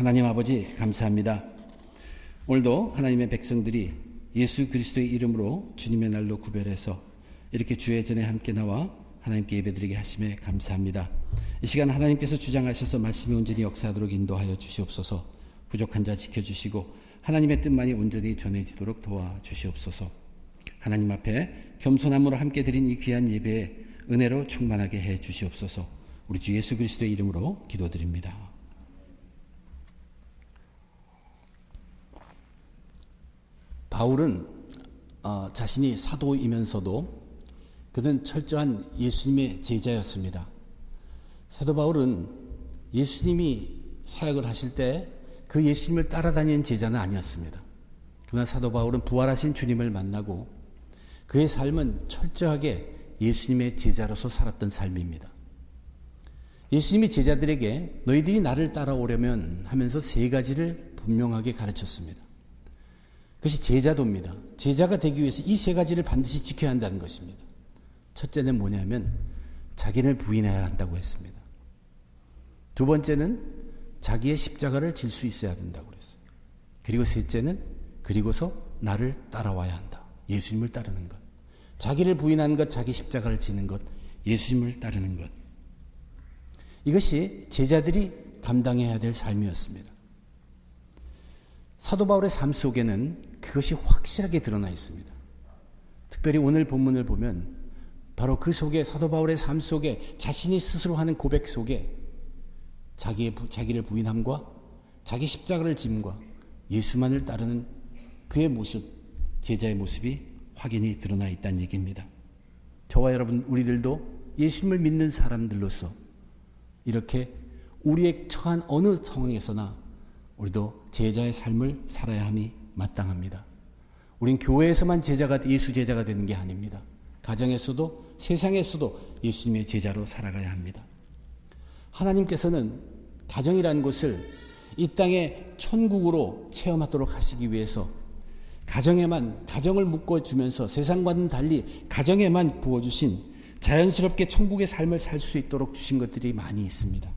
하나님 아버지 감사합니다. 오늘도 하나님의 백성들이 예수 그리스도의 이름으로 주님의 날로 구별해서 이렇게 주의 전에 함께 나와 하나님께 예배드리게 하심에 감사합니다. 이 시간 하나님께서 주장하셔서 말씀이 온전히 역사하도록 인도하여 주시옵소서. 부족한 자 지켜주시고 하나님의 뜻만이 온전히 전해지도록 도와주시옵소서. 하나님 앞에 겸손함으로 함께 드린 이 귀한 예배에 은혜로 충만하게 해 주시옵소서. 우리 주 예수 그리스도의 이름으로 기도드립니다. 바울은 자신이 사도이면서도 그는 철저한 예수님의 제자였습니다. 사도 바울은 예수님이 사역을 하실 때 그 예수님을 따라다니는 제자는 아니었습니다. 그러나 사도 바울은 부활하신 주님을 만나고 그의 삶은 철저하게 예수님의 제자로서 살았던 삶입니다. 예수님이 제자들에게 너희들이 나를 따라오려면 하면서 세 가지를 분명하게 가르쳤습니다. 그것이 제자도입니다. 제자가 되기 위해서 이 세 가지를 반드시 지켜야 한다는 것입니다. 첫째는 뭐냐면 자기를 부인해야 한다고 했습니다. 두 번째는 자기의 십자가를 질 수 있어야 된다고 그랬어요. 그리고 셋째는 그리고서 나를 따라와야 한다. 예수님을 따르는 것. 자기를 부인하는 것, 자기 십자가를 지는 것, 예수님을 따르는 것. 이것이 제자들이 감당해야 될 삶이었습니다. 사도 바울의 삶 속에는 그것이 확실하게 드러나 있습니다. 특별히 오늘 본문을 보면 바로 그 속에 사도 바울의 삶 속에 자신이 스스로 하는 고백 속에 자기를 부인함과 자기 십자가를 짐과 예수만을 따르는 그의 모습, 제자의 모습이 확연히 드러나 있다는 얘기입니다. 저와 여러분 우리들도 예수님을 믿는 사람들로서 이렇게 우리의 처한 어느 상황에서나 우리도 제자의 삶을 살아야 함이 마땅합니다. 우린 교회에서만 예수 제자가 되는 게 아닙니다. 가정에서도 세상에서도 예수님의 제자로 살아가야 합니다. 하나님께서는 가정이라는 것을 이 땅의 천국으로 체험하도록 하시기 위해서 가정을 묶어주면서 세상과는 달리 가정에만 부어주신 자연스럽게 천국의 삶을 살 수 있도록 주신 것들이 많이 있습니다.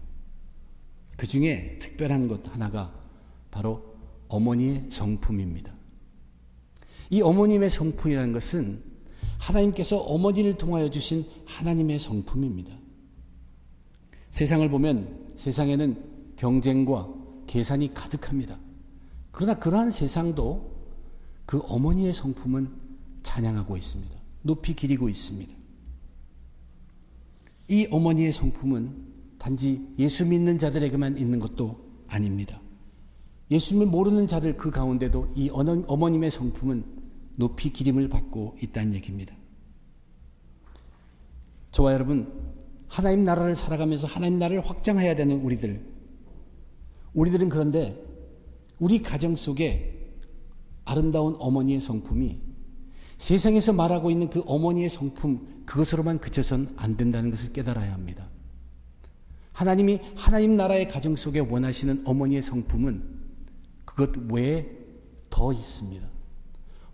그 중에 특별한 것 하나가 바로 어머니의 성품입니다. 이 어머님의 성품이라는 것은 하나님께서 어머니를 통하여 주신 하나님의 성품입니다. 세상을 보면 세상에는 경쟁과 계산이 가득합니다. 그러나 그러한 세상도 그 어머니의 성품은 찬양하고 있습니다. 높이 기리고 있습니다. 이 어머니의 성품은 단지 예수 믿는 자들에게만 있는 것도 아닙니다. 예수님을 모르는 자들 그 가운데도 이 어머님의 성품은 높이 기림을 받고 있다는 얘기입니다. 저와 여러분, 하나님 나라를 살아가면서 하나님 나라를 확장해야 되는 우리들은 그런데 우리 가정 속에 아름다운 어머니의 성품이 세상에서 말하고 있는 그 어머니의 성품 그것으로만 그쳐선 안 된다는 것을 깨달아야 합니다. 하나님이 하나님 나라의 가정 속에 원하시는 어머니의 성품은 그것 외에 더 있습니다.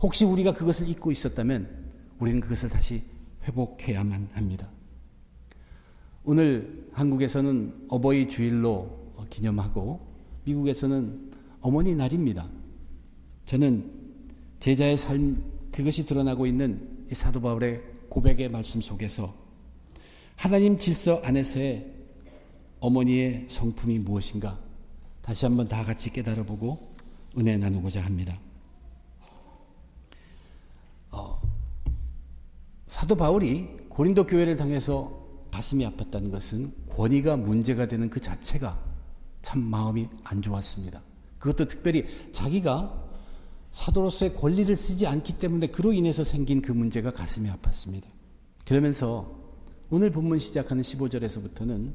혹시 우리가 그것을 잊고 있었다면 우리는 그것을 다시 회복해야만 합니다. 오늘 한국에서는 어버이 주일로 기념하고 미국에서는 어머니 날입니다. 저는 제자의 삶 그것이 드러나고 있는 이 사도 바울의 고백의 말씀 속에서 하나님 질서 안에서의 어머니의 성품이 무엇인가 다시 한번 다 같이 깨달아보고 은혜 나누고자 합니다. 사도 바울이 고린도 교회를 당해서 가슴이 아팠다는 것은 권위가 문제가 되는 그 자체가 참 마음이 안 좋았습니다. 그것도 특별히 자기가 사도로서의 권리를 쓰지 않기 때문에 그로 인해서 생긴 그 문제가 가슴이 아팠습니다. 그러면서 오늘 본문 시작하는 15절에서부터는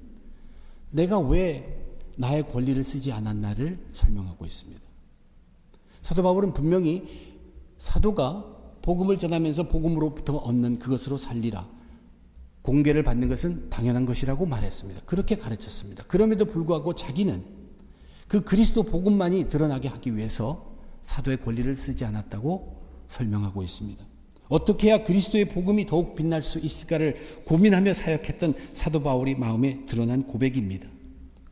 내가 왜 나의 권리를 쓰지 않았나를 설명하고 있습니다. 사도 바울은 분명히 사도가 복음을 전하면서 복음으로부터 얻는 그것으로 살리라. 공개를 받는 것은 당연한 것이라고 말했습니다. 그렇게 가르쳤습니다. 그럼에도 불구하고 자기는 그 그리스도 복음만이 드러나게 하기 위해서 사도의 권리를 쓰지 않았다고 설명하고 있습니다. 어떻게 해야 그리스도의 복음이 더욱 빛날 수 있을까를 고민하며 사역했던 사도 바울이 마음에 드러난 고백입니다.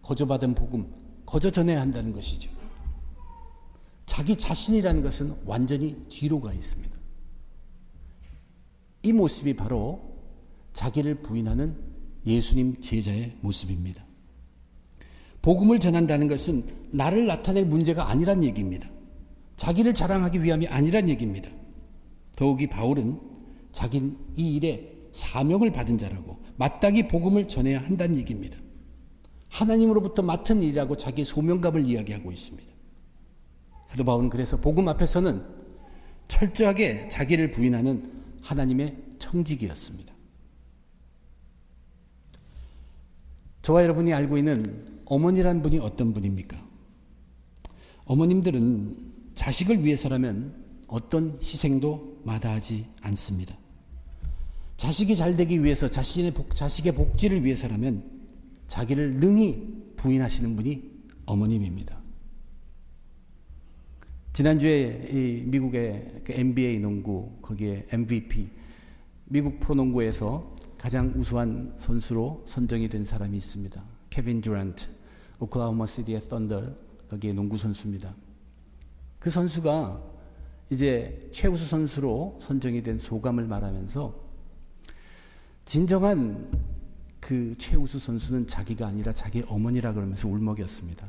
거저받은 복음, 거저 전해야 한다는 것이죠. 자기 자신이라는 것은 완전히 뒤로 가 있습니다. 이 모습이 바로 자기를 부인하는 예수님 제자의 모습입니다. 복음을 전한다는 것은 나를 나타낼 문제가 아니란 얘기입니다. 자기를 자랑하기 위함이 아니란 얘기입니다. 더욱이 바울은 자기는 이 일에 사명을 받은 자라고 마땅히 복음을 전해야 한다는 얘기입니다. 하나님으로부터 맡은 일이라고 자기의 소명감을 이야기하고 있습니다. 사도 바울은 그래서 복음 앞에서는 철저하게 자기를 부인하는 하나님의 청직이었습니다. 저와 여러분이 알고 있는 어머니란 분이 어떤 분입니까? 어머님들은 자식을 위해서라면 어떤 희생도 마다하지 않습니다. 자식이 잘 되기 위해서 자식의 복지를 위해서라면 자기를 능히 부인하시는 분이 어머님입니다. 지난주에 이 미국의 그 NBA 농구 거기에 MVP 미국 프로농구에서 가장 우수한 선수로 선정이 된 사람이 있습니다. 케빈 듀란트, 오클라호마 시티의 썬더 거기에 농구 선수입니다. 그 선수가 이제 최우수 선수로 선정이 된 소감을 말하면서 진정한 그 최우수 선수는 자기가 아니라 자기 어머니라 그러면서 울먹였습니다.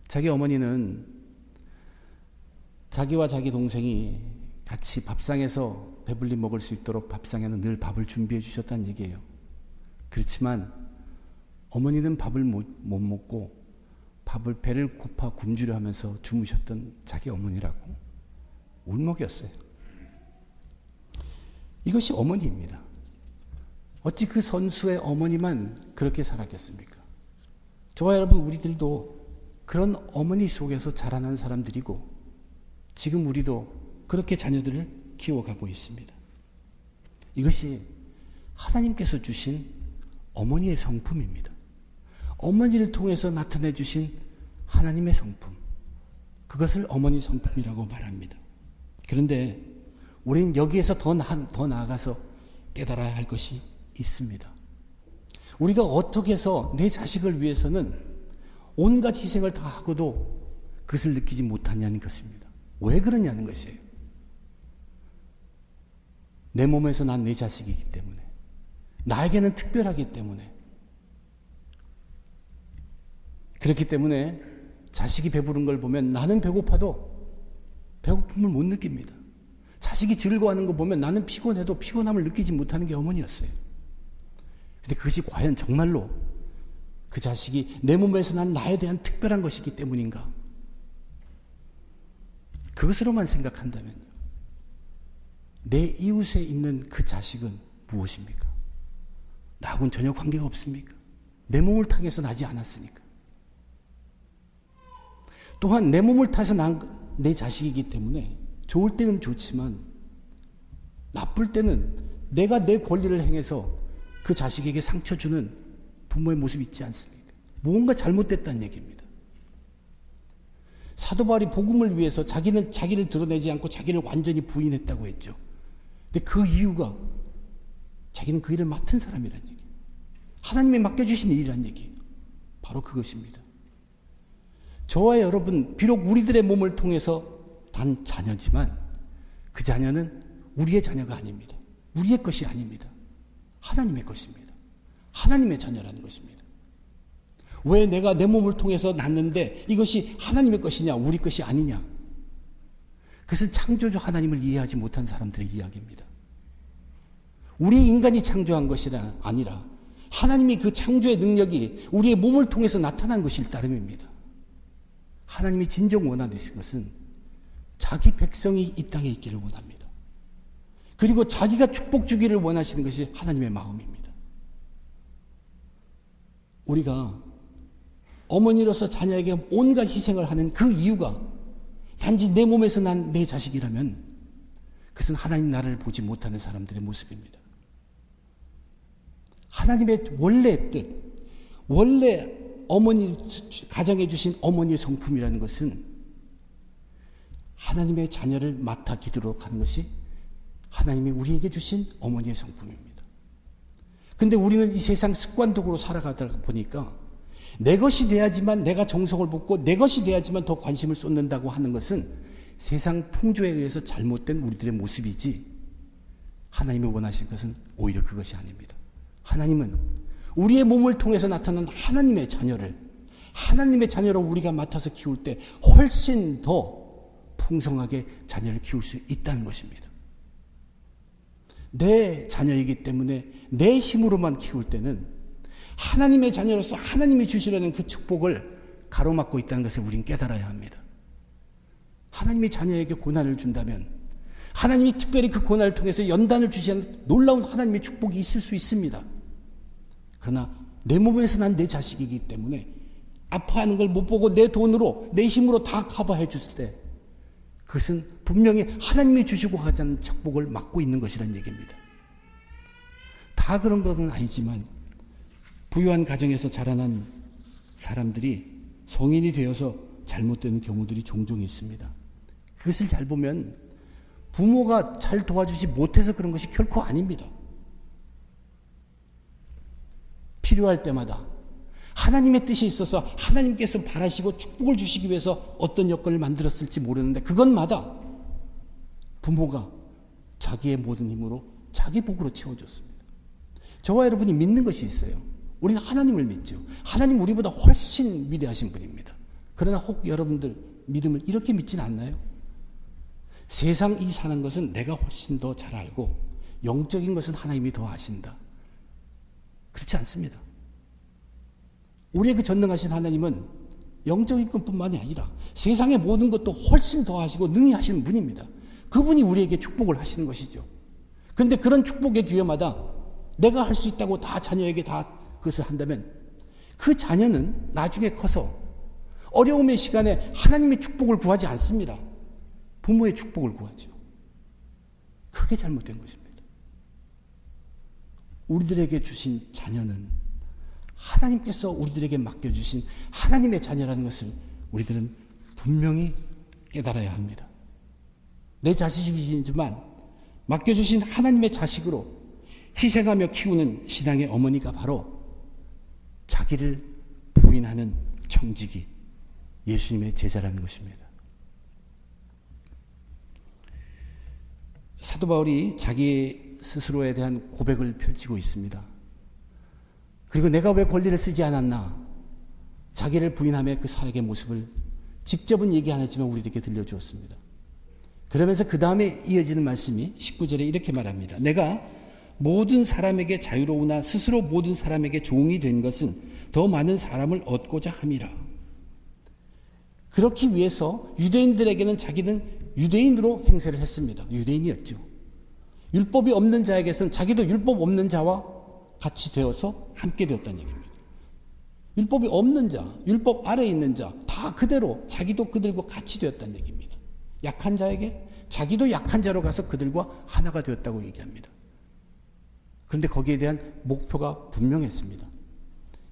자기 어머니는 자기와 자기 동생이 같이 밥상에서 배불리 먹을 수 있도록 밥상에는 늘 밥을 준비해 주셨다는 얘기예요. 그렇지만 어머니는 밥을 못 먹고 밥을 배를 고파 굶주려 하면서 주무셨던 자기 어머니라고 울먹였어요. 이것이 어머니입니다. 어찌 그 선수의 어머니만 그렇게 살았겠습니까? 저와 여러분 우리들도 그런 어머니 속에서 자라난 사람들이고 지금 우리도 그렇게 자녀들을 키워가고 있습니다. 이것이 하나님께서 주신 어머니의 성품입니다. 어머니를 통해서 나타내 주신 하나님의 성품, 그것을 어머니 성품이라고 말합니다. 그런데 우리는 여기에서 더 나아가서 깨달아야 할 것이 있습니다. 우리가 어떻게 해서 내 자식을 위해서는 온갖 희생을 다 하고도 그것을 느끼지 못하냐는 것입니다. 왜 그러냐는 것이에요. 내 몸에서 난 내 자식이기 때문에, 나에게는 특별하기 때문에, 그렇기 때문에 자식이 배부른 걸 보면 나는 배고파도 배고픔을 못 느낍니다. 자식이 즐거워하는 거 보면 나는 피곤해도 피곤함을 느끼지 못하는 게 어머니였어요. 근데 그것이 과연 정말로 그 자식이 내 몸에서 난 나에 대한 특별한 것이기 때문인가? 그것으로만 생각한다면요, 내 이웃에 있는 그 자식은 무엇입니까? 나하고는 전혀 관계가 없습니까? 내 몸을 타해서 나지 않았으니까. 또한 내 몸을 타서 난 내 자식이기 때문에 좋을 때는 좋지만 나쁠 때는 내가 내 권리를 행해서 그 자식에게 상처 주는 부모의 모습이 있지 않습니까? 뭔가 잘못됐다는 얘기입니다. 사도 바울이 복음을 위해서 자기는 자기를 드러내지 않고 자기를 완전히 부인했다고 했죠. 근데 그 이유가 자기는 그 일을 맡은 사람이라는 얘기예요. 하나님이 맡겨주신 일이라는 얘기예요. 바로 그것입니다. 저와 여러분, 비록 우리들의 몸을 통해서 단 자녀지만 그 자녀는 우리의 자녀가 아닙니다. 우리의 것이 아닙니다. 하나님의 것입니다. 하나님의 자녀라는 것입니다. 왜 내가 내 몸을 통해서 낳는데 이것이 하나님의 것이냐 우리 것이 아니냐? 그것은 창조주 하나님을 이해하지 못한 사람들의 이야기입니다. 우리 인간이 창조한 것이 아니라 하나님이 그 창조의 능력이 우리의 몸을 통해서 나타난 것일 따름입니다. 하나님이 진정 원하시는 것은 자기 백성이 이 땅에 있기를 원합니다. 그리고 자기가 축복 주기를 원하시는 것이 하나님의 마음입니다. 우리가 어머니로서 자녀에게 온갖 희생을 하는 그 이유가 단지 내 몸에서 난 내 자식이라면 그것은 하나님 나라를 보지 못하는 사람들의 모습입니다. 하나님의 원래의 뜻, 원래 어머니, 가정해 주신 어머니의 성품이라는 것은 하나님의 자녀를 맡아 기도록 하는 것이 하나님이 우리에게 주신 어머니의 성품입니다. 그런데 우리는 이 세상 습관적으로 살아가다 보니까 내 것이 돼야지만 내가 정성을 붓고 내 것이 돼야지만 더 관심을 쏟는다고 하는 것은 세상 풍조에 의해서 잘못된 우리들의 모습이지 하나님이 원하신 것은 오히려 그것이 아닙니다. 하나님은 우리의 몸을 통해서 나타나는 하나님의 자녀를 하나님의 자녀로 우리가 맡아서 키울 때 훨씬 더 풍성하게 자녀를 키울 수 있다는 것입니다. 내 자녀이기 때문에 내 힘으로만 키울 때는 하나님의 자녀로서 하나님이 주시려는 그 축복을 가로막고 있다는 것을 우리는 깨달아야 합니다. 하나님이 자녀에게 고난을 준다면 하나님이 특별히 그 고난을 통해서 연단을 주시는 놀라운 하나님의 축복이 있을 수 있습니다. 그러나 내 몸에서 난 내 자식이기 때문에 아파하는 걸 못 보고 내 돈으로 내 힘으로 다 커버해 줬을 때 그것은 분명히 하나님이 주시고 하자는 축복을 막고 있는 것이라는 얘기입니다. 다 그런 것은 아니지만 부유한 가정에서 자라난 사람들이 성인이 되어서 잘못되는 경우들이 종종 있습니다. 그것을 잘 보면 부모가 잘 도와주지 못해서 그런 것이 결코 아닙니다. 필요할 때마다 하나님의 뜻이 있어서 하나님께서 바라시고 축복을 주시기 위해서 어떤 여건을 만들었을지 모르는데 그것마다 부모가 자기의 모든 힘으로 자기 복으로 채워줬습니다. 저와 여러분이 믿는 것이 있어요. 우리는 하나님을 믿죠. 하나님 우리보다 훨씬 위대하신 분입니다. 그러나 혹 여러분들 믿음을 이렇게 믿진 않나요? 세상 이 사는 것은 내가 훨씬 더 잘 알고 영적인 것은 하나님이 더 아신다. 그렇지 않습니다. 우리의 그 전능하신 하나님은 영적인 것뿐만이 아니라 세상의 모든 것도 훨씬 더 하시고 능히 하시는 분입니다. 그분이 우리에게 축복을 하시는 것이죠. 그런데 그런 축복의 기회마다 내가 할 수 있다고 다 자녀에게 다 그것을 한다면 그 자녀는 나중에 커서 어려움의 시간에 하나님의 축복을 구하지 않습니다. 부모의 축복을 구하죠. 그게 잘못된 것입니다. 우리들에게 주신 자녀는 하나님께서 우리들에게 맡겨주신 하나님의 자녀라는 것을 우리들은 분명히 깨달아야 합니다. 내 자식이지만 맡겨주신 하나님의 자식으로 희생하며 키우는 신앙의 어머니가 바로 자기를 부인하는 청지기 예수님의 제자라는 것입니다. 사도 바울이 자기 스스로에 대한 고백을 펼치고 있습니다. 그리고 내가 왜 권리를 쓰지 않았나? 자기를 부인하며 그 사역의 모습을 직접은 얘기 안 했지만 우리에게 들려주었습니다. 그러면서 그 다음에 이어지는 말씀이 19절에 이렇게 말합니다. 내가 모든 사람에게 자유로우나 스스로 모든 사람에게 종이 된 것은 더 많은 사람을 얻고자 함이라. 그렇기 위해서 유대인들에게는 자기는 유대인으로 행세를 했습니다. 유대인이었죠. 율법이 없는 자에게서는 자기도 율법 없는 자와 같이 되어서 함께 되었다는 얘기입니다. 율법이 없는 자, 율법 아래에 있는 자, 다 그대로 자기도 그들과 같이 되었다는 얘기입니다. 약한 자에게 자기도 약한 자로 가서 그들과 하나가 되었다고 얘기합니다. 그런데 거기에 대한 목표가 분명했습니다.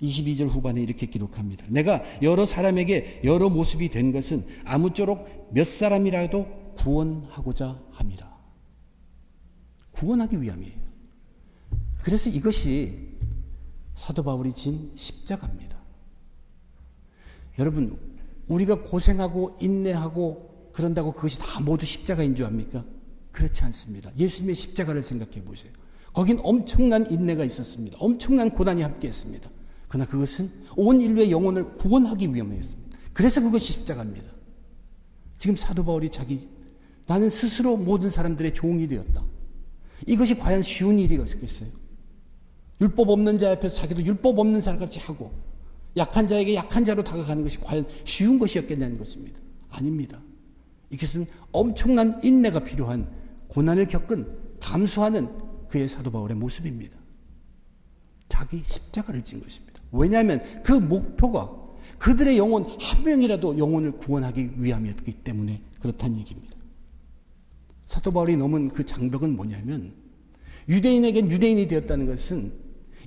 22절 후반에 이렇게 기록합니다. 내가 여러 사람에게 여러 모습이 된 것은 아무쪼록 몇 사람이라도 구원하고자 함이라. 구원하기 위함이에요. 그래서 이것이 사도 바울이 진 십자가입니다. 여러분, 우리가 고생하고 인내하고 그런다고 그것이 다 모두 십자가인 줄 압니까? 그렇지 않습니다. 예수님의 십자가를 생각해 보세요. 거긴 엄청난 인내가 있었습니다. 엄청난 고난이 함께했습니다. 그러나 그것은 온 인류의 영혼을 구원하기 위함이었습니다. 그래서 그것이 십자가입니다. 지금 사도 바울이 나는 스스로 모든 사람들의 종이 되었다. 이것이 과연 쉬운 일이었겠어요? 율법 없는 자 앞에서 자기도 율법 없는 사람같이 하고 약한 자에게 약한 자로 다가가는 것이 과연 쉬운 것이었겠냐는 것입니다. 아닙니다. 이것은 엄청난 인내가 필요한 고난을 겪은 감수하는 그의 사도 바울의 모습입니다. 자기 십자가를 진 것입니다. 왜냐하면 그 목표가 그들의 영혼 한 명이라도 영혼을 구원하기 위함이었기 때문에 그렇다는 얘기입니다. 사도 바울이 넘은 그 장벽은 뭐냐면 유대인에겐 유대인이 되었다는 것은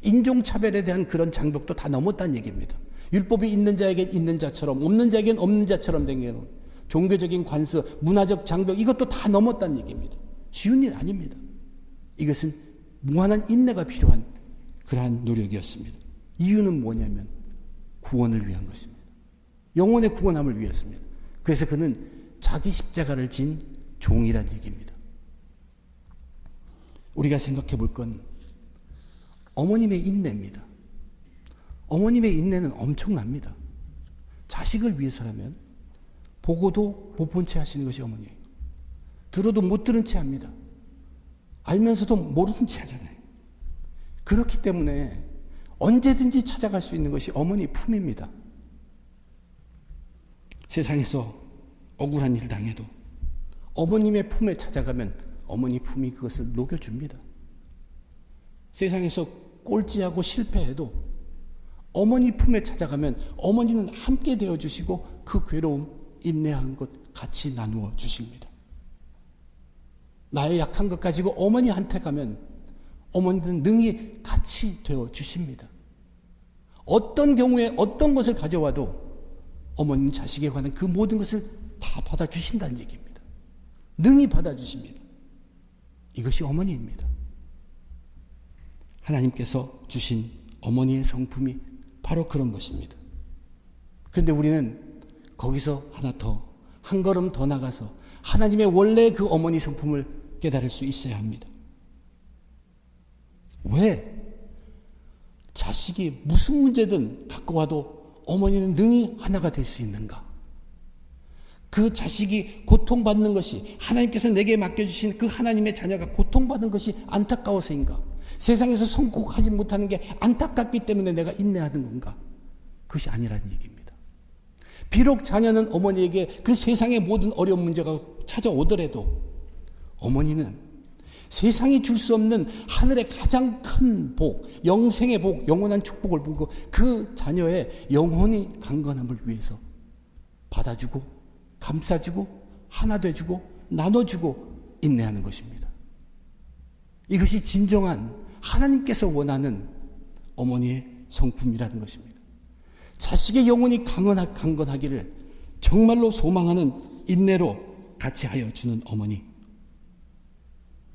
인종차별에 대한 그런 장벽도 다 넘었다는 얘기입니다. 율법이 있는 자에겐 있는 자처럼 없는 자에겐 없는 자처럼 된 게 종교적인 관습, 문화적 장벽 이것도 다 넘었다는 얘기입니다. 쉬운 일 아닙니다. 이것은 무한한 인내가 필요한 그러한 노력이었습니다. 이유는 뭐냐면 구원을 위한 것입니다. 영혼의 구원함을 위했습니다. 그래서 그는 자기 십자가를 진 종이란 얘기입니다. 우리가 생각해 볼 건 어머님의 인내입니다. 어머님의 인내는 엄청납니다. 자식을 위해서라면 보고도 못 본 채 하시는 것이 어머니예요. 들어도 못 들은 채 합니다. 알면서도 모르는 채 하잖아요. 그렇기 때문에 언제든지 찾아갈 수 있는 것이 어머니 품입니다. 세상에서 억울한 일 당해도 어머님의 품에 찾아가면 어머니 품이 그것을 녹여줍니다. 세상에서 꼴찌하고 실패해도 어머니 품에 찾아가면 어머니는 함께 되어주시고 그 괴로움, 인내한 것 같이 나누어 주십니다. 나의 약한 것 가지고 어머니한테 가면 어머니는 능히 같이 되어주십니다. 어떤 경우에 어떤 것을 가져와도 어머니는 자식에 관한 그 모든 것을 다 받아주신다는 얘기입니다. 능히 받아주십니다. 이것이 어머니입니다. 하나님께서 주신 어머니의 성품이 바로 그런 것입니다. 그런데 우리는 거기서 한 걸음 더 나가서 하나님의 원래 그 어머니 성품을 깨달을 수 있어야 합니다. 왜 자식이 무슨 문제든 갖고 와도 어머니는 능히 하나가 될 수 있는가? 그 자식이 고통받는 것이 하나님께서 내게 맡겨주신 그 하나님의 자녀가 고통받는 것이 안타까워서인가? 세상에서 성공하지 못하는 게 안타깝기 때문에 내가 인내하는 건가? 그것이 아니라는 얘기입니다. 비록 자녀는 어머니에게 그 세상의 모든 어려운 문제가 찾아오더라도 어머니는 세상이 줄 수 없는 하늘의 가장 큰 복, 영생의 복, 영원한 축복을 보고 그 자녀의 영혼이 강건함을 위해서 받아주고 감싸주고 하나 돼주고 나눠주고 인내하는 것입니다. 이것이 진정한 하나님께서 원하는 어머니의 성품이라는 것입니다. 자식의 영혼이 강건하기를 정말로 소망하는 인내로 같이 하여 주는 어머니.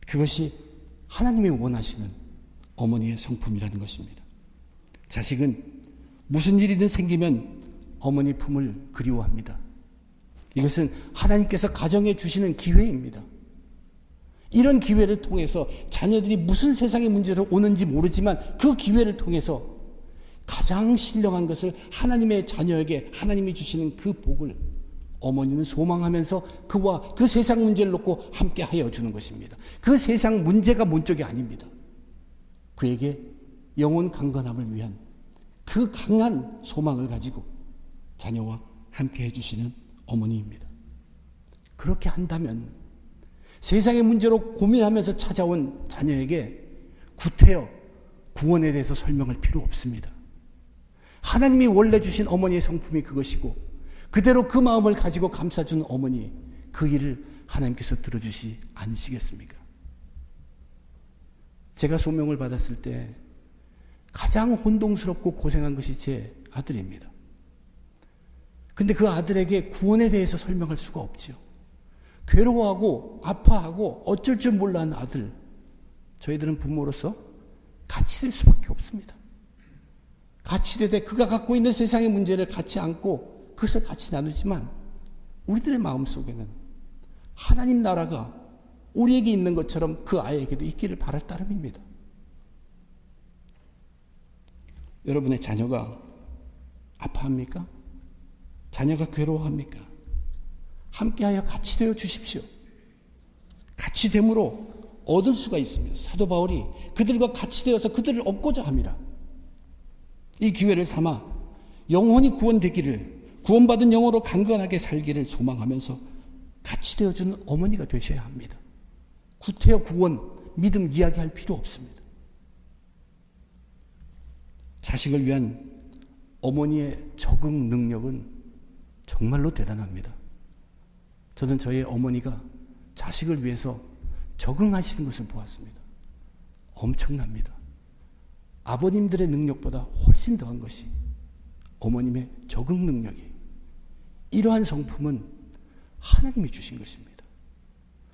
그것이 하나님이 원하시는 어머니의 성품이라는 것입니다. 자식은 무슨 일이든 생기면 어머니 품을 그리워합니다. 이것은 하나님께서 가정해 주시는 기회입니다. 이런 기회를 통해서 자녀들이 무슨 세상의 문제로 오는지 모르지만 그 기회를 통해서 가장 신령한 것을 하나님의 자녀에게 하나님이 주시는 그 복을 어머니는 소망하면서 그와 그 세상 문제를 놓고 함께 하여 주는 것입니다. 그 세상 문제가 본적이 아닙니다. 그에게 영혼 강건함을 위한 그 강한 소망을 가지고 자녀와 함께 해주시는 어머니입니다. 그렇게 한다면 세상의 문제로 고민하면서 찾아온 자녀에게 구태여 구원에 대해서 설명할 필요 없습니다. 하나님이 원래 주신 어머니의 성품이 그것이고 그대로 그 마음을 가지고 감싸준 어머니, 그 일을 하나님께서 들어주시 않으시겠습니까? 제가 소명을 받았을 때 가장 혼동스럽고 고생한 것이 제 아들입니다. 근데 그 아들에게 구원에 대해서 설명할 수가 없지요. 괴로워하고 아파하고 어쩔 줄 몰라 하는 아들, 저희들은 부모로서 같이 될 수밖에 없습니다. 같이 되되 그가 갖고 있는 세상의 문제를 같이 안고 그것을 같이 나누지만 우리들의 마음속에는 하나님 나라가 우리에게 있는 것처럼 그 아이에게도 있기를 바랄 따름입니다. 여러분의 자녀가 아파합니까? 자녀가 괴로워합니까? 함께하여 같이 되어 주십시오. 같이 됨으로 얻을 수가 있습니다. 사도 바울이 그들과 같이 되어서 그들을 얻고자 합니다. 이 기회를 삼아 영혼이 구원되기를, 구원받은 영혼으로 강건하게 살기를 소망하면서 같이 되어주는 어머니가 되셔야 합니다. 구태여 구원, 믿음 이야기할 필요 없습니다. 자식을 위한 어머니의 적응 능력은 정말로 대단합니다. 저는 저희 어머니가 자식을 위해서 적응하시는 것을 보았습니다. 엄청납니다. 아버님들의 능력보다 훨씬 더한 것이 어머님의 적응 능력이에요. 이러한 성품은 하나님이 주신 것입니다.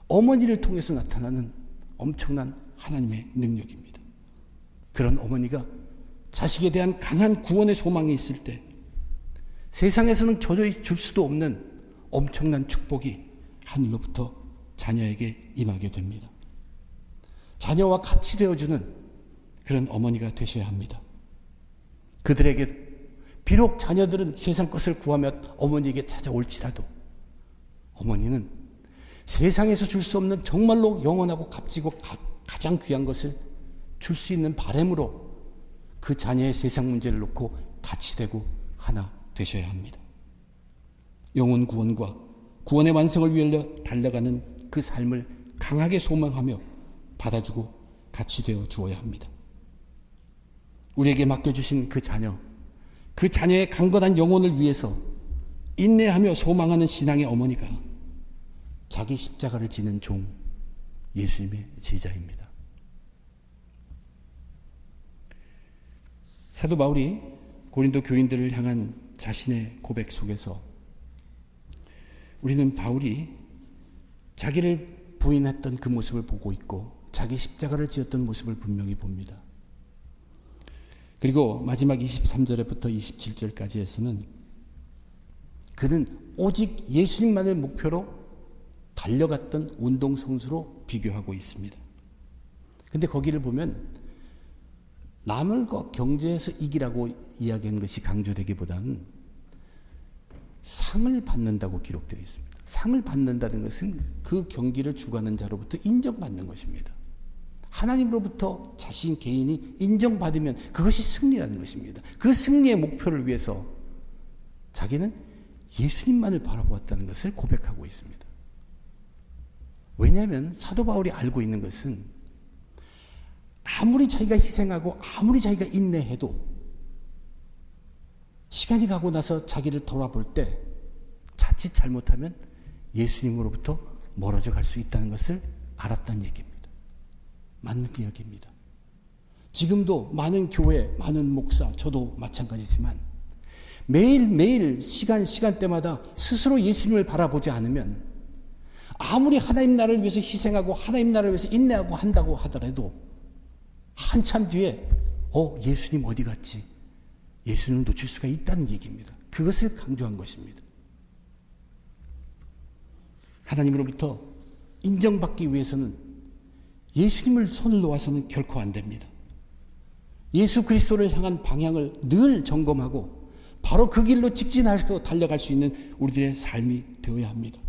어머니를 통해서 나타나는 엄청난 하나님의 능력입니다. 그런 어머니가 자식에 대한 강한 구원의 소망이 있을 때 세상에서는 도저히 줄 수도 없는 엄청난 축복이 하늘로부터 자녀에게 임하게 됩니다. 자녀와 같이 되어주는 그런 어머니가 되셔야 합니다. 그들에게 비록 자녀들은 세상 것을 구하며 어머니에게 찾아올지라도 어머니는 세상에서 줄 수 없는 정말로 영원하고 값지고 가장 귀한 것을 줄 수 있는 바람으로 그 자녀의 세상 문제를 놓고 같이 되고 하나 되셔야 합니다. 영혼 구원과 구원의 완성을 위하여 달려가는 그 삶을 강하게 소망하며 받아주고 같이 되어 주어야 합니다. 우리에게 맡겨주신 그 자녀의 강건한 영혼을 위해서 인내하며 소망하는 신앙의 어머니가 자기 십자가를 지는 종, 예수님의 제자입니다. 사도 바울이 고린도 교인들을 향한 자신의 고백 속에서 우리는 바울이 자기를 부인했던 그 모습을 보고 있고 자기 십자가를 지었던 모습을 분명히 봅니다. 그리고 마지막 23절부터 27절까지에서는 그는 오직 예수님만을 목표로 달려갔던 운동선수로 비교하고 있습니다. 근데 거기를 보면 남을 경제에서 이기라고 이야기한 것이 강조되기보다는 상을 받는다고 기록되어 있습니다. 상을 받는다는 것은 그 경기를 주관하는 자로부터 인정받는 것입니다. 하나님으로부터 자신 개인이 인정받으면 그것이 승리라는 것입니다. 그 승리의 목표를 위해서 자기는 예수님만을 바라보았다는 것을 고백하고 있습니다. 왜냐하면 사도 바울이 알고 있는 것은 아무리 자기가 희생하고 아무리 자기가 인내해도 시간이 가고 나서 자기를 돌아볼 때 자칫 잘못하면 예수님으로부터 멀어져 갈 수 있다는 것을 알았다는 얘기입니다. 맞는 이야기입니다. 지금도 많은 교회, 많은 목사, 저도 마찬가지지만 매일매일 시간대마다 스스로 예수님을 바라보지 않으면 아무리 하나님 나라를 위해서 희생하고 하나님 나라를 위해서 인내하고 한다고 하더라도 한참 뒤에 예수님 어디 갔지? 예수님을 놓칠 수가 있다는 얘기입니다. 그것을 강조한 것입니다. 하나님으로부터 인정받기 위해서는 예수님을 손을 놓아서는 결코 안 됩니다. 예수 그리스도를 향한 방향을 늘 점검하고 바로 그 길로 직진하고 달려갈 수 있는 우리들의 삶이 되어야 합니다.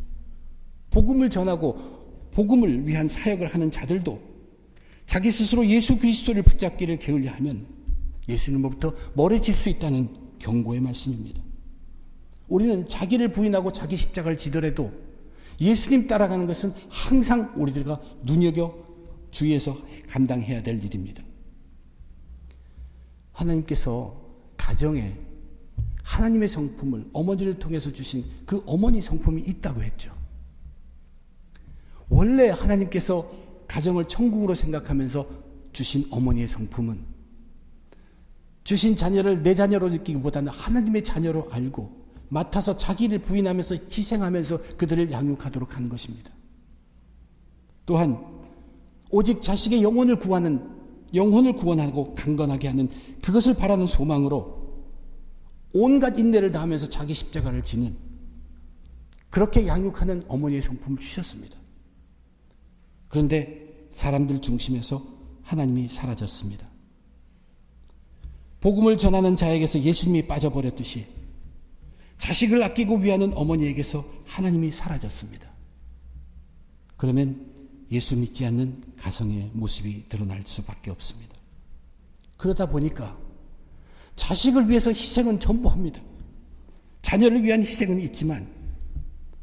복음을 전하고 복음을 위한 사역을 하는 자들도 자기 스스로 예수 그리스도를 붙잡기를 게을리하면 예수님으로부터 멀어질 수 있다는 경고의 말씀입니다. 우리는 자기를 부인하고 자기 십자가를 지더라도 예수님 따라가는 것은 항상 우리들과 눈여겨 주위에서 감당해야 될 일입니다. 하나님께서 가정에 하나님의 성품을 어머니를 통해서 주신 그 어머니 성품이 있다고 했죠. 원래 하나님께서 가정을 천국으로 생각하면서 주신 어머니의 성품은 주신 자녀를 내 자녀로 느끼기보다는 하나님의 자녀로 알고 맡아서 자기를 부인하면서 희생하면서 그들을 양육하도록 하는 것입니다. 또한 오직 자식의 영혼을 구원하고 강건하게 하는 그것을 바라는 소망으로 온갖 인내를 다하면서 자기 십자가를 지는 그렇게 양육하는 어머니의 성품을 주셨습니다. 그런데 사람들 중심에서 하나님이 사라졌습니다. 복음을 전하는 자에게서 예수님이 빠져버렸듯이 자식을 아끼고 위하는 어머니에게서 하나님이 사라졌습니다. 그러면 예수 믿지 않는 가정의 모습이 드러날 수밖에 없습니다. 그러다 보니까 자식을 위해서 희생은 전부 합니다. 자녀를 위한 희생은 있지만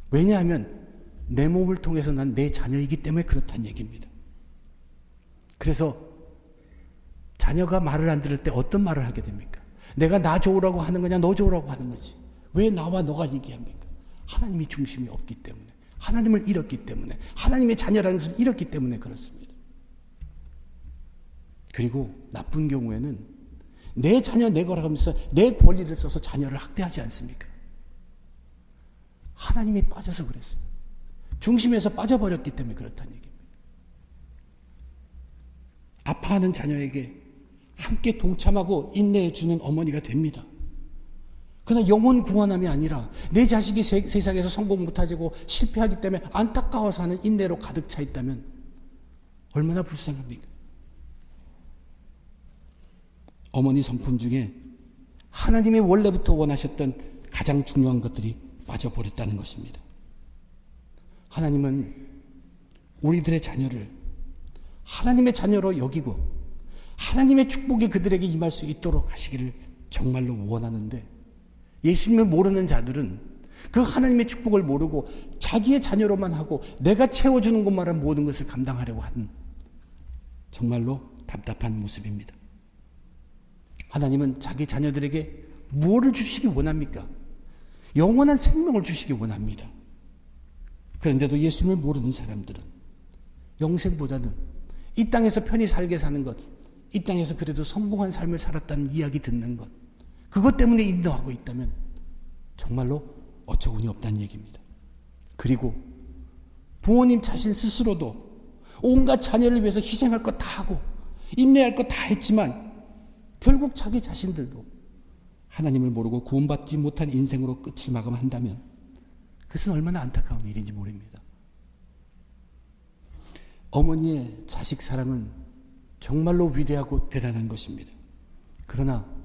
왜냐하면 내 몸을 통해서 난 내 자녀이기 때문에 그렇다는 얘기입니다. 그래서 자녀가 말을 안 들을 때 어떤 말을 하게 됩니까? 내가 나 좋으라고 하는 거냐 너 좋으라고 하는 거지. 왜 나와 너가 얘기합니까? 하나님이 중심이 없기 때문에, 하나님을 잃었기 때문에, 하나님의 자녀라는 것을 잃었기 때문에 그렇습니다. 그리고 나쁜 경우에는 내 자녀 내 거라고 하면서 내 권리를 써서 자녀를 학대하지 않습니까? 하나님이 빠져서 그랬어요. 중심에서 빠져버렸기 때문에 그렇다는 얘기입니다. 아파하는 자녀에게 함께 동참하고 인내해 주는 어머니가 됩니다. 그러나 영혼 구원함이 아니라 내 자식이 세상에서 성공 못하고 실패하기 때문에 안타까워서 하는 인내로 가득 차 있다면 얼마나 불쌍합니까? 어머니 성품 중에 하나님이 원래부터 원하셨던 가장 중요한 것들이 빠져버렸다는 것입니다. 하나님은 우리들의 자녀를 하나님의 자녀로 여기고 하나님의 축복이 그들에게 임할 수 있도록 하시기를 정말로 원하는데, 예수님을 모르는 자들은 그 하나님의 축복을 모르고 자기의 자녀로만 하고 내가 채워주는 것만한 모든 것을 감당하려고 하는 정말로 답답한 모습입니다. 하나님은 자기 자녀들에게 뭐를 주시기 원합니까? 영원한 생명을 주시기 원합니다. 그런데도 예수님을 모르는 사람들은 영생보다는 이 땅에서 편히 살게 사는 것, 이 땅에서 그래도 성공한 삶을 살았다는 이야기 듣는 것, 그것 때문에 인도하고 있다면 정말로 어처구니 없다는 얘기입니다. 그리고 부모님 자신 스스로도 온갖 자녀를 위해서 희생할 것 다 하고 인내할 것 다 했지만 결국 자기 자신들도 하나님을 모르고 구원받지 못한 인생으로 끝을 마감한다면 그것은 얼마나 안타까운 일인지 모릅니다. 어머니의 자식 사랑은 정말로 위대하고 대단한 것입니다. 그러나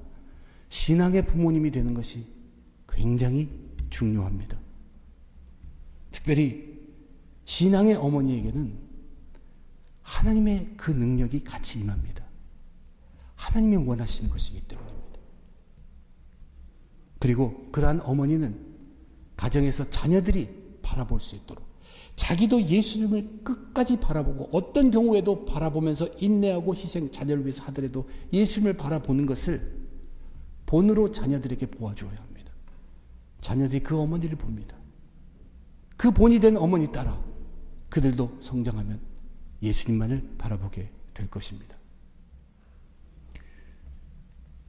신앙의 부모님이 되는 것이 굉장히 중요합니다. 특별히 신앙의 어머니에게는 하나님의 그 능력이 같이 임합니다. 하나님이 원하시는 것이기 때문입니다. 그리고 그러한 어머니는 가정에서 자녀들이 바라볼 수 있도록 자기도 예수님을 끝까지 바라보고 어떤 경우에도 바라보면서 인내하고 희생, 자녀를 위해서 하더라도 예수님을 바라보는 것을 본으로 자녀들에게 보아주어야 합니다. 자녀들이 그 어머니를 봅니다. 그 본이 된 어머니 따라 그들도 성장하면 예수님만을 바라보게 될 것입니다.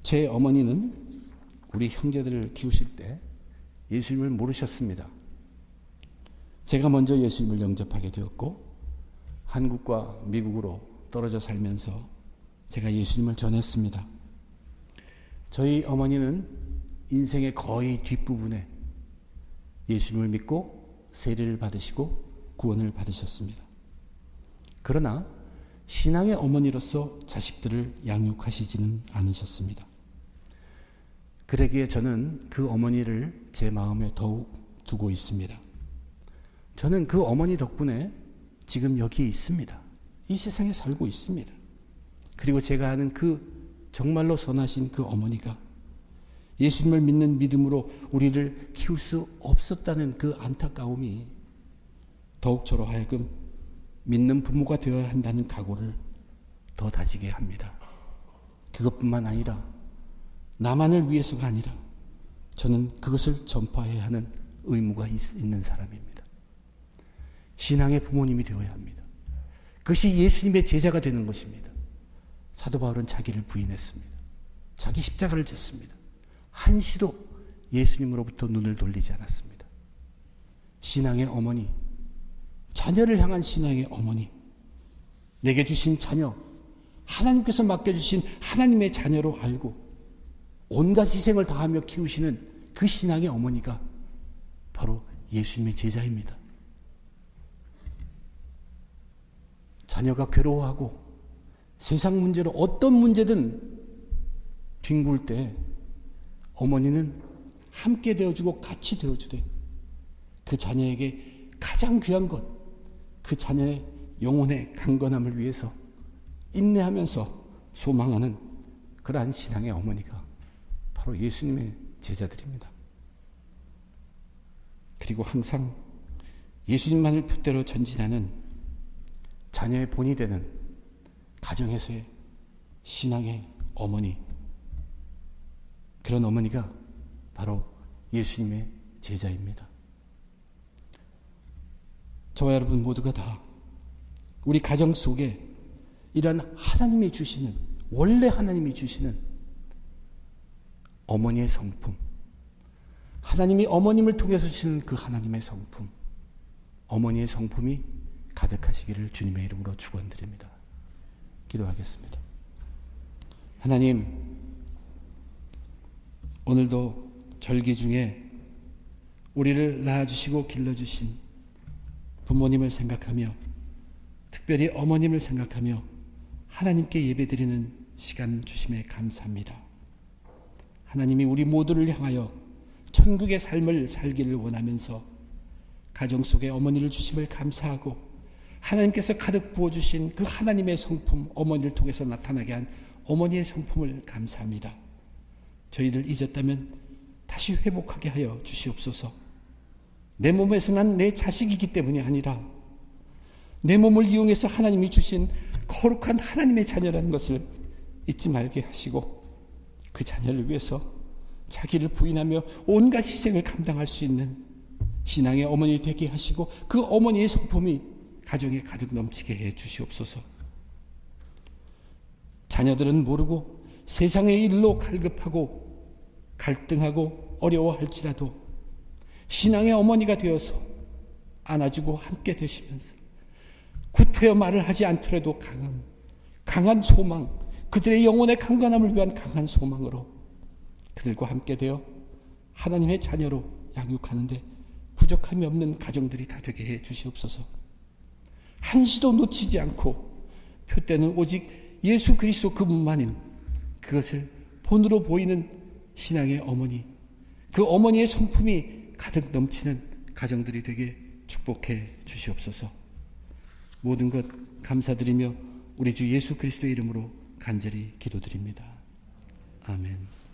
제 어머니는 우리 형제들을 키우실 때 예수님을 모르셨습니다. 제가 먼저 예수님을 영접하게 되었고 한국과 미국으로 떨어져 살면서 제가 예수님을 전했습니다. 저희 어머니는 인생의 거의 뒷부분에 예수님을 믿고 세례를 받으시고 구원을 받으셨습니다. 그러나 신앙의 어머니로서 자식들을 양육하시지는 않으셨습니다. 그러기에 저는 그 어머니를 제 마음에 더욱 두고 있습니다. 저는 그 어머니 덕분에 지금 여기 있습니다. 이 세상에 살고 있습니다. 그리고 제가 아는 그 정말로 선하신 그 어머니가 예수님을 믿는 믿음으로 우리를 키울 수 없었다는 그 안타까움이 더욱 저로 하여금 믿는 부모가 되어야 한다는 각오를 더 다지게 합니다. 그것뿐만 아니라 나만을 위해서가 아니라 저는 그것을 전파해야 하는 의무가 있는 사람입니다. 신앙의 부모님이 되어야 합니다. 그것이 예수님의 제자가 되는 것입니다. 사도 바울은 자기를 부인했습니다. 자기 십자가를 졌습니다. 한시도 예수님으로부터 눈을 돌리지 않았습니다. 신앙의 어머니, 자녀를 향한 신앙의 어머니, 내게 주신 자녀, 하나님께서 맡겨주신 하나님의 자녀로 알고 온갖 희생을 다하며 키우시는 그 신앙의 어머니가 바로 예수님의 제자입니다. 자녀가 괴로워하고 세상 문제로 어떤 문제든 뒹굴 때 어머니는 함께 되어주고 같이 되어주되 그 자녀에게 가장 귀한 것, 그 자녀의 영혼의 강건함을 위해서 인내하면서 소망하는 그러한 신앙의 어머니가 바로 예수님의 제자들입니다. 그리고 항상 예수님만을 표대로 전진하는 자녀의 본이 되는 가정에서의 신앙의 어머니, 그런 어머니가 바로 예수님의 제자입니다. 저와 여러분 모두가 다 우리 가정 속에 이러한 하나님이 주시는, 원래 하나님이 주시는 어머니의 성품, 하나님이 어머님을 통해서 주시는 그 하나님의 성품, 어머니의 성품이 가득하시기를 주님의 이름으로 축원드립니다. 기도하겠습니다. 하나님, 오늘도 절기 중에 우리를 낳아주시고 길러주신 부모님을 생각하며 특별히 어머님을 생각하며 하나님께 예배드리는 시간 주심에 감사합니다. 하나님이 우리 모두를 향하여 천국의 삶을 살기를 원하면서 가정 속에 어머니를 주심을 감사하고 하나님께서 가득 부어주신 그 하나님의 성품, 어머니를 통해서 나타나게 한 어머니의 성품을 감사합니다. 저희들 잊었다면 다시 회복하게 하여 주시옵소서. 내 몸에서 난 내 자식이기 때문이 아니라 내 몸을 이용해서 하나님이 주신 거룩한 하나님의 자녀라는 것을 잊지 말게 하시고 그 자녀를 위해서 자기를 부인하며 온갖 희생을 감당할 수 있는 신앙의 어머니 되게 하시고 그 어머니의 성품이 가정에 가득 넘치게 해 주시옵소서. 자녀들은 모르고 세상의 일로 갈급하고 갈등하고 어려워할지라도 신앙의 어머니가 되어서 안아주고 함께 되시면서 구태여 말을 하지 않더라도 강한 소망, 그들의 영혼의 강건함을 위한 강한 소망으로 그들과 함께 되어 하나님의 자녀로 양육하는데 부족함이 없는 가정들이 다 되게 해 주시옵소서. 한시도 놓치지 않고 표대는 오직 예수 그리스도 그분만인 그것을 본으로 보이는 신앙의 어머니, 그 어머니의 성품이 가득 넘치는 가정들이 되게 축복해 주시옵소서. 모든 것 감사드리며 우리 주 예수 그리스도의 이름으로 간절히 기도드립니다. 아멘.